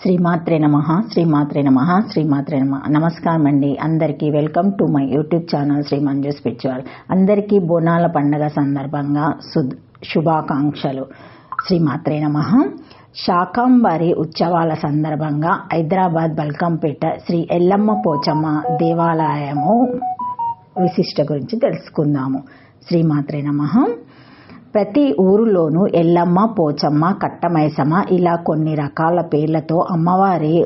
శ్రీమాత్రే నమః శ్రీమాత్రే నమః శ్రీమాత్రే నమః. నమస్కారం అండి అందరికీ. Welcome to my YouTube channel Sri Manju spiritual. అందరికీ బోనాల పండుగ సందర్భంగా శుభాకాంక్షలు. శ్రీమాత్రే నమః. శాకంబరి ఉత్సవాల సందర్భంగా హైదరాబాద్ బల్కంపేట శ్రీ ఎల్లమ్మ పోచమ్మ దేవాలయము విశిష్ట గురించి తెలుసుకుందాము. శ్రీమాత్రే నమః. ప్రతి ఊరిలోనూ ఎల్లమ్మ, పోచమ్మ, కట్టమైసమ్మ ఇలా కొన్ని రకాల పేర్లతో అమ్మవారి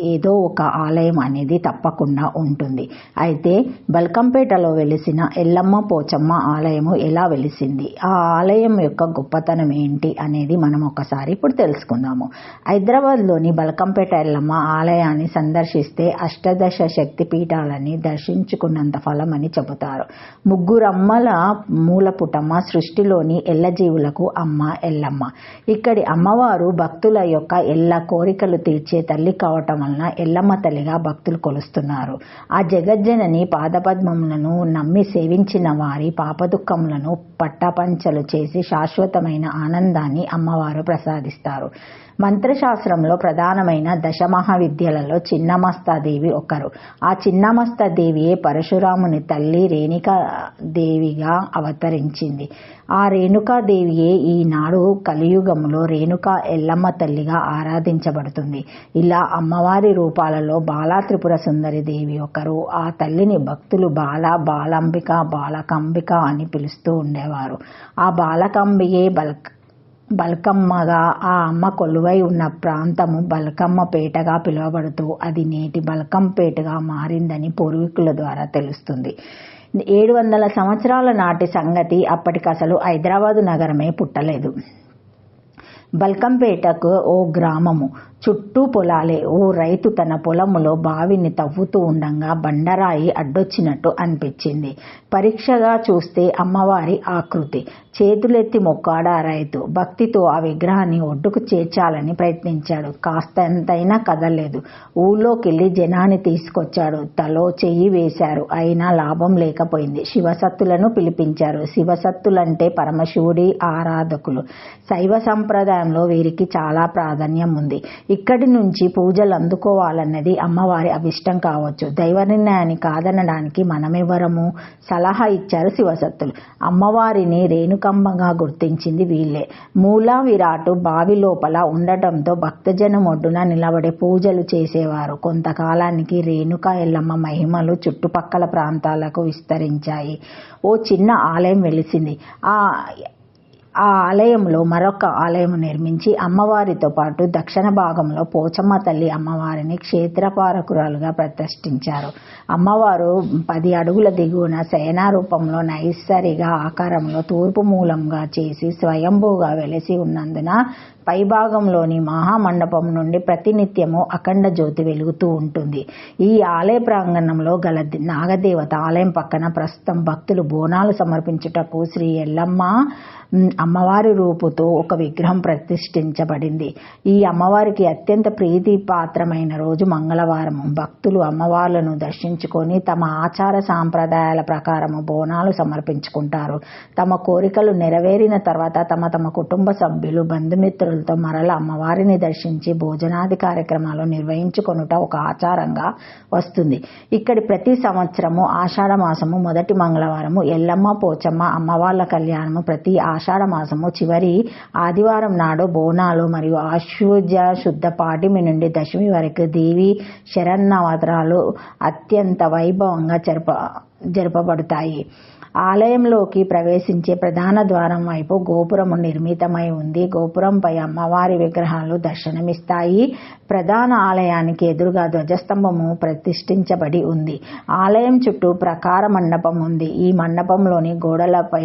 ఏదో ఒక ఆలయం అనేది తప్పకుండా ఉంటుంది. అయితే బల్కంపేటలో వెలిసిన ఎల్లమ్మ పోచమ్మ ఆలయము ఎలా వెలిసింది, ఆ ఆలయం యొక్క గొప్పతనం ఏంటి అనేది మనం ఒకసారి ఇప్పుడు తెలుసుకుందాము. హైదరాబాద్లోని బల్కంపేట ఎల్లమ్మ ఆలయాన్ని సందర్శిస్తే అష్టదశ శక్తి పీఠాలని దర్శించుకున్నంత ఫలమని చెబుతారు. ముగ్గురమ్మల మూలపుటమ్మ, సృష్టిలోని ఎల్లజీవులకు అమ్మ ఎల్లమ్మ. ఇక్కడి అమ్మవారు భక్తుల యొక్క ఎల్ల కోరికలు తీర్చే తల్లి కావటం వలన ఎల్లమ్మ తల్లిగా భక్తులు కొలుస్తున్నారు. ఆ జగజ్జనని పాదపద్మములను నమ్మి సేవించిన వారి పాపదుఃఖములను పట్టపంచలు చేసి శాశ్వతమైన ఆనందాన్ని అమ్మవారు ప్రసాదిస్తారు. మంత్రశాస్త్రంలో ప్రధానమైన దశమహావిద్యలలో చిన్నమస్తాదేవి ఒకరు. ఆ చిన్నమస్తాదేవియే పరశురాముని తల్లి రేణుకాదేవిగా అవతరించింది. ఆ రేణుకాదేవియే ఈనాడు కలియుగములో రేణుకా ఎల్లమ్మ తల్లిగా ఆరాధించబడుతుంది. ఇలా అమ్మవారి రూపాలలో బాలా త్రిపుర సుందరి దేవి ఒకరు. ఆ తల్లిని భక్తులు బాలాంబిక, బాలకంబిక అని పిలుస్తూ ఉండేవారు. ఆ బాలకంబియే బల్కమ్మగా ఆ అమ్మ కొలువై ఉన్న ప్రాంతము బల్కమ్మపేటగా పిలువబడుతూ అది నేటి బల్కంపేటగా మారిందని పూర్వీకుల ద్వారా తెలుస్తుంది. 700 సంవత్సరాల నాటి సంగతి. అప్పటికసలు హైదరాబాదు నగరమే పుట్టలేదు. బల్కంపేటకు ఓ గ్రామము, చుట్టూ పొలాలే. ఓ రైతు తన పొలములో బావిని తవ్వుతూ ఉండగా బండరాయి అడ్డొచ్చినట్టు అనిపించింది. పరీక్షగా చూస్తే అమ్మవారి ఆకృతి. చేతులెత్తి మొక్కాడు ఆ రైతు. భక్తితో ఆ విగ్రహాన్ని ఒడ్డుకు చేర్చాలని ప్రయత్నించాడు. కాస్తంతైనా కదలలేదు. ఊళ్ళోకెళ్ళి జనాన్ని తీసుకొచ్చాడు. తలో చెయ్యి వేశారు. అయినా లాభం లేకపోయింది. శివసత్తులను పిలిపించారు. శివసత్తులంటే పరమశివుడి ఆరాధకులు. శైవ సంప్రదాయంలో వీరికి చాలా ప్రాధాన్యం ఉంది. ఇక్కడి నుంచి పూజలు అందుకోవాలన్నది అమ్మవారి అభిష్టం కావచ్చు. దైవ నిర్ణయాన్ని కాదనడానికి మనమెవరము? సలహా ఇచ్చారు శివసత్తులు. అమ్మవారిని రేణుకమ్మగా గుర్తించింది వీళ్ళే. మూలా విరాటు బావి లోపల ఉండటంతో భక్తజనం ఒడ్డున నిలబడి పూజలు చేసేవారు. కొంతకాలానికి రేణుకా ఎల్లమ్మ మహిమలు చుట్టుపక్కల ప్రాంతాలకు విస్తరించాయి. ఓ చిన్న ఆలయం వెలిసింది. ఆ ఆలయంలో మరొక ఆలయం నిర్మించి అమ్మవారితో పాటు దక్షిణ భాగంలో పోచమ్మ తల్లి అమ్మవారిని క్షేత్రపాలకురాలుగా ప్రతిష్ఠించారు. అమ్మవారు 10 అడుగుల దిగువన శయన రూపంలో నైసరిగా ఆకారంలో తూర్పు మూలంగా చేసి స్వయంభూగా వెలిసి ఉన్నందున పైభాగంలోని మహామండపం నుండి ప్రతినిత్యము అఖండ జ్యోతి వెలుగుతూ ఉంటుంది. ఈ ఆలయ ప్రాంగణంలో గల నాగదేవత ఆలయం పక్కన ప్రస్తుతం భక్తులు బోనాలు సమర్పించుటకు శ్రీ ఎల్లమ్మ అమ్మవారి రూపుతో ఒక విగ్రహం ప్రతిష్ఠించబడింది. ఈ అమ్మవారికి అత్యంత ప్రీతిపాత్రమైన రోజు మంగళవారం. భక్తులు అమ్మవార్లను దర్శించుకొని తమ ఆచార సాంప్రదాయాల ప్రకారము బోనాలు సమర్పించుకుంటారు. తమ కోరికలు నెరవేరిన తర్వాత తమ కుటుంబ సభ్యులు, బంధుమిత్రులతో మరల అమ్మవారిని దర్శించి భోజనాది కార్యక్రమాలు నిర్వహించుకొనుట ఒక ఆచారంగా వస్తుంది. ఇక్కడి ప్రతి సంవత్సరము ఆషాఢ మాసము మొదటి మంగళవారము ఎల్లమ్మ పోచమ్మ అమ్మవార్ల కళ్యాణము. ప్రతి ఆషాఢ మాసము చివరి ఆదివారం నాడు బోనాలు మరియు ఆశ్వజ శుద్ధ పాడ్యమి నుండి దశమి వరకు దేవి శరన్నవరాత్రులు అత్యంత వైభవంగా జరపబడతాయి. ఆలయంలోకి ప్రవేశించే ప్రధాన ద్వారం వైపు గోపురము నిర్మితమై ఉంది. గోపురంపై అమ్మవారి విగ్రహాలు దర్శనమిస్తాయి. ప్రధాన ఆలయానికి ఎదురుగా ధ్వజస్తంభము ప్రతిష్ఠించబడి ఉంది. ఆలయం చుట్టూ ప్రాకార మండపం ఉంది. ఈ మండపంలోని గోడలపై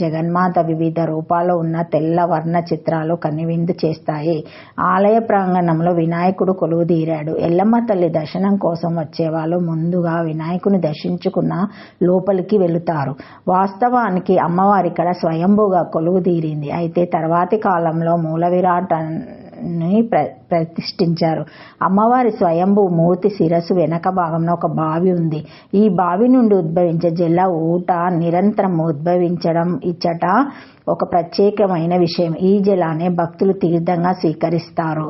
జగన్మాత వివిధ రూపాల్లో ఉన్న తెల్ల వర్ణ చిత్రాలు కనువిందు చేస్తాయి. ఆలయ ప్రాంగణంలో వినాయకుడు కొలువుదీరాడు. ఎల్లమ్మ తల్లి దర్శనం కోసం వచ్చేవాళ్ళు ముందుగా వినాయకుని దర్శించుకున్న లోపలికి వెళుతారు. వాస్తవానికి అమ్మవారి ఇక్కడ స్వయంభూగా కొలువుదీరింది. అయితే తర్వాతి కాలంలో మూల విరాటాన్ని ప్రతిష్ఠించారు. అమ్మవారి స్వయంభూ మూర్తి శిరస్సు వెనక భాగంలో ఒక బావి ఉంది. ఈ బావి నుండి ఉద్భవించే జల ఊట నిరంతరం ఉద్భవించడం ఇచ్చట ఒక ప్రత్యేకమైన విషయం. ఈ జలాన్ని భక్తులు తీర్థంగా స్వీకరిస్తారు.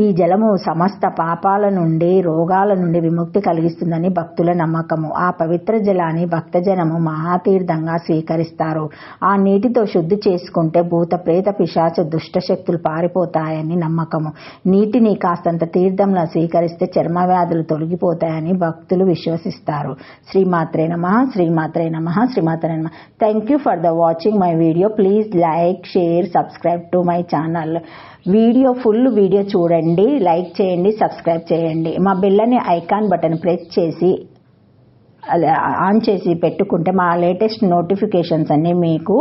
ఈ జలము సమస్త పాపాల నుండి రోగాల నుండి విముక్తి కలిగిస్తుందని భక్తుల నమ్మకము. ఆ పవిత్ర జలాన్ని భక్తజనము మహాతీర్థంగా స్వీకరిస్తారు. ఆ నీటితో శుద్ధి చేసుకుంటే భూత ప్రేత పిశాచ దుష్ట శక్తులు పారిపోతాయని నమ్మకము. నీటిని కాస్తంత తీర్థంలో స్వీకరిస్తే చర్మ వ్యాధులు తొలగిపోతాయని భక్తులు విశ్వసిస్తారు. శ్రీమాత్రే నమః, శ్రీమాత్రే నమః, శ్రీమాత్రే నమః. Thank you for the watching my video. Please like, share, subscribe to my channel. Full video చూడండి, లైక్ చేయండి, సబ్స్క్రైబ్ చేయండి. మా బెల్లని ఐకాన్ బటన్ ప్రెస్ చేసి ఆన్ చేసి పెట్టుకుంటే మా లేటెస్ట్ నోటిఫికేషన్స్ అన్నీ మీకు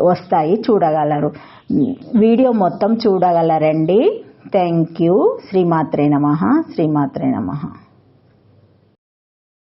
వస్తాయి, చూడగలరు. వీడియో మొత్తం చూడగలరండి. Thank you. శ్రీమాత్రే నమః, శ్రీమాత్రే నమః.